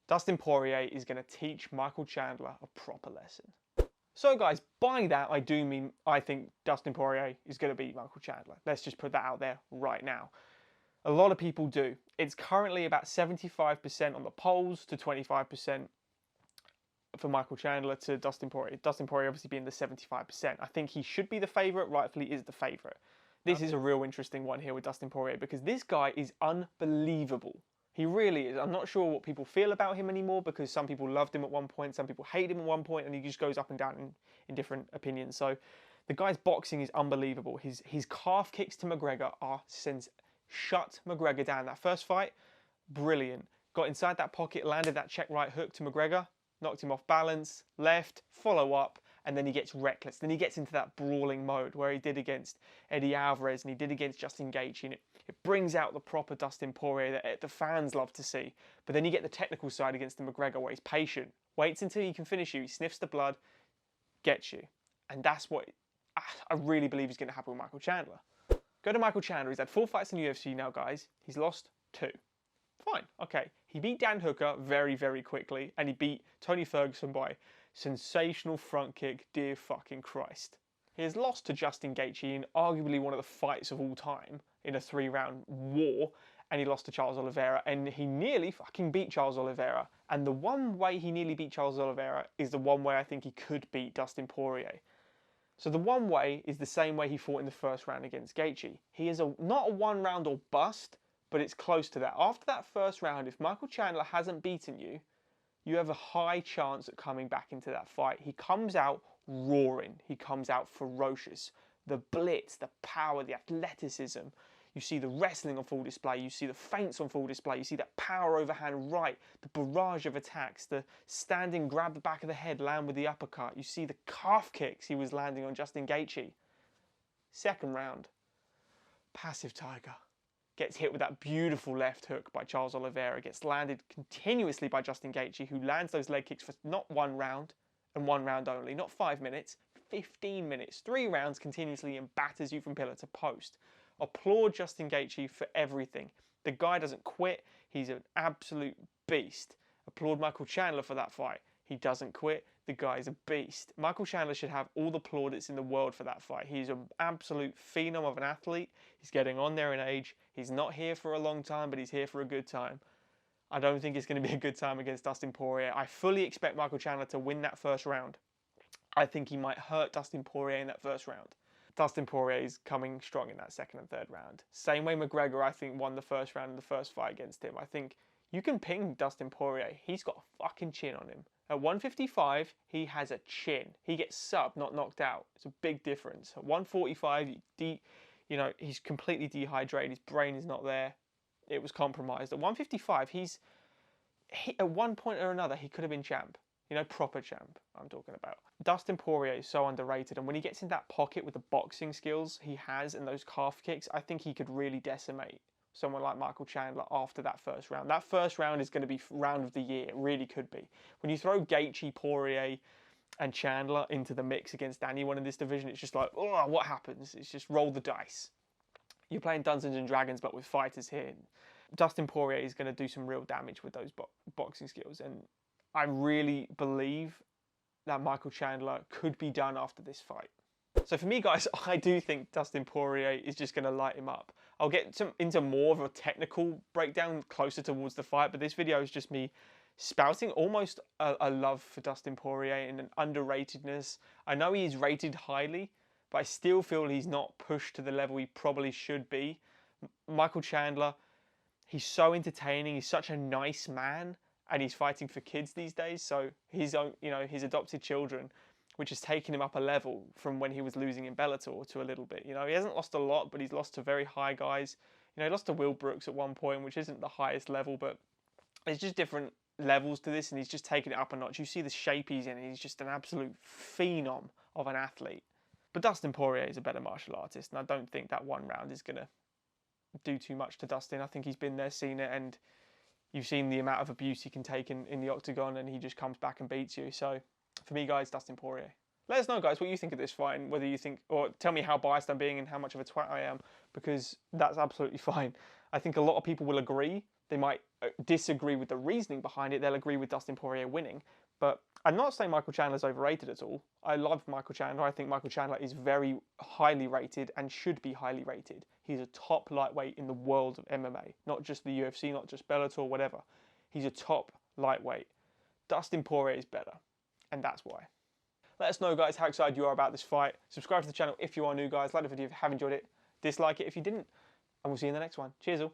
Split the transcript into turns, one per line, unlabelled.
Dustin Poirier is going to teach Michael Chandler a proper lesson. So guys, by that I do mean I think Dustin Poirier is going to beat Michael Chandler. Let's just put that out there right now. A lot of people do. It's currently about 75% on the polls to 25% for Michael Chandler to Dustin Poirier. Dustin Poirier obviously being the 75%. I think he should be the favourite, rightfully is the favourite. This is a real interesting one here with Dustin Poirier because this guy is unbelievable. He really is. I'm not sure what people feel about him anymore because some people loved him at one point, some people hate him at one point, and he just goes up and down in different opinions. So the guy's boxing is unbelievable. His calf kicks to McGregor are shut McGregor down. That first fight, brilliant. Got inside that pocket, landed that check right hook to McGregor, knocked him off balance, left, follow up, and then he gets reckless. Then he gets into that brawling mode where he did against Eddie Alvarez and he did against Justin Gaetjhe. And it brings out the proper Dustin Poirier that the fans love to see. But then you get the technical side against the McGregor where he's patient, waits until he can finish you, he sniffs the blood, gets you. And that's what I really believe is going to happen with Michael Chandler. Go to Michael Chandler. He's had 4 fights in the UFC now, guys. He's lost 2. Fine, okay. He beat Dan Hooker very, very quickly, and he beat Tony Ferguson by sensational front kick, dear fucking Christ. He has lost to Justin Gaetjhe in arguably one of the fights of all time in a 3-round war, and he lost to Charles Oliveira, and he nearly fucking beat Charles Oliveira. And the one way he nearly beat Charles Oliveira is the one way I think he could beat Dustin Poirier. So the one way is the same way he fought in the first round against Gaetjhe. He is not a 1-round or bust, but it's close to that. After that first round, if Michael Chandler hasn't beaten you, you have a high chance at coming back into that fight. He comes out roaring. He comes out ferocious. The blitz, the power, the athleticism. You see the wrestling on full display. You see the feints on full display. You see that power overhand right, the barrage of attacks, the standing grab the back of the head, land with the uppercut. You see the calf kicks he was landing on Justin Gaetjhe. Second round, passive tiger. Gets hit with that beautiful left hook by Charles Oliveira. Gets landed continuously by Justin Gaetjhe, who lands those leg kicks for not 1 round and 1 round only, not 5 minutes, 15 minutes. 3 rounds continuously and batters you from pillar to post. Applaud Justin Gaetjhe for everything. The guy doesn't quit. He's an absolute beast. Applaud Michael Chandler for that fight. He doesn't quit. The guy's a beast. Michael Chandler should have all the plaudits in the world for that fight. He's an absolute phenom of an athlete. He's getting on there in age. He's not here for a long time, but he's here for a good time. I don't think it's going to be a good time against Dustin Poirier. I fully expect Michael Chandler to win that first round. I think he might hurt Dustin Poirier in that first round. Dustin Poirier is coming strong in that second and third round. Same way McGregor, I think, won the first round in the first fight against him. I think you can ping Dustin Poirier. He's got a fucking chin on him. At 155, he has a chin. He gets subbed, not knocked out. It's a big difference. At 145, he's completely dehydrated. His brain is not there. It was compromised. At 155, at one point or another, he could have been champ. Proper champ, I'm talking about. Dustin Poirier is so underrated, and when he gets in that pocket with the boxing skills he has and those calf kicks, I think he could really decimate someone like Michael Chandler after that first round. That first round is going to be round of the year. It really could be. When you throw Gaetjhe, Poirier, and Chandler into the mix against anyone in this division, it's just like, oh, what happens? It's just roll the dice. You're playing Dungeons and Dragons, but with fighters here. Dustin Poirier is going to do some real damage with those boxing skills, and I really believe that Michael Chandler could be done after this fight. So for me, guys, I do think Dustin Poirier is just going to light him up. I'll get into more of a technical breakdown closer towards the fight, but this video is just me spouting almost a love for Dustin Poirier and an underratedness. I know he is rated highly, but I still feel he's not pushed to the level he probably should be. Michael Chandler, he's so entertaining. He's such a nice man. And he's fighting for kids these days, so his adopted children, which has taken him up a level from when he was losing in Bellator to a little bit. He hasn't lost a lot, but he's lost to very high guys. He lost to Will Brooks at one point, which isn't the highest level, but there's just different levels to this, and he's just taken it up a notch. You see the shape he's in, and he's just an absolute phenom of an athlete. But Dustin Poirier is a better martial artist, and I don't think that 1 round is going to do too much to Dustin. I think he's been there, seen it, and you've seen the amount of abuse he can take in the octagon, and he just comes back and beats you. So, for me, guys, Dustin Poirier. Let us know, guys, what you think of this fight, and whether you think, or tell me how biased I'm being and how much of a twat I am, because that's absolutely fine. I think a lot of people will agree They might disagree with the reasoning behind it. They'll agree with Dustin Poirier winning. But I'm not saying Michael Chandler's overrated at all. I love Michael Chandler. I think Michael Chandler is very highly rated and should be highly rated. He's a top lightweight in the world of MMA. Not just the UFC, not just Bellator, whatever. He's a top lightweight. Dustin Poirier is better. And that's why. Let us know, guys, how excited you are about this fight. Subscribe to the channel if you are new, guys. Like the video if you have enjoyed it. Dislike it if you didn't. And we'll see you in the next one. Cheers all.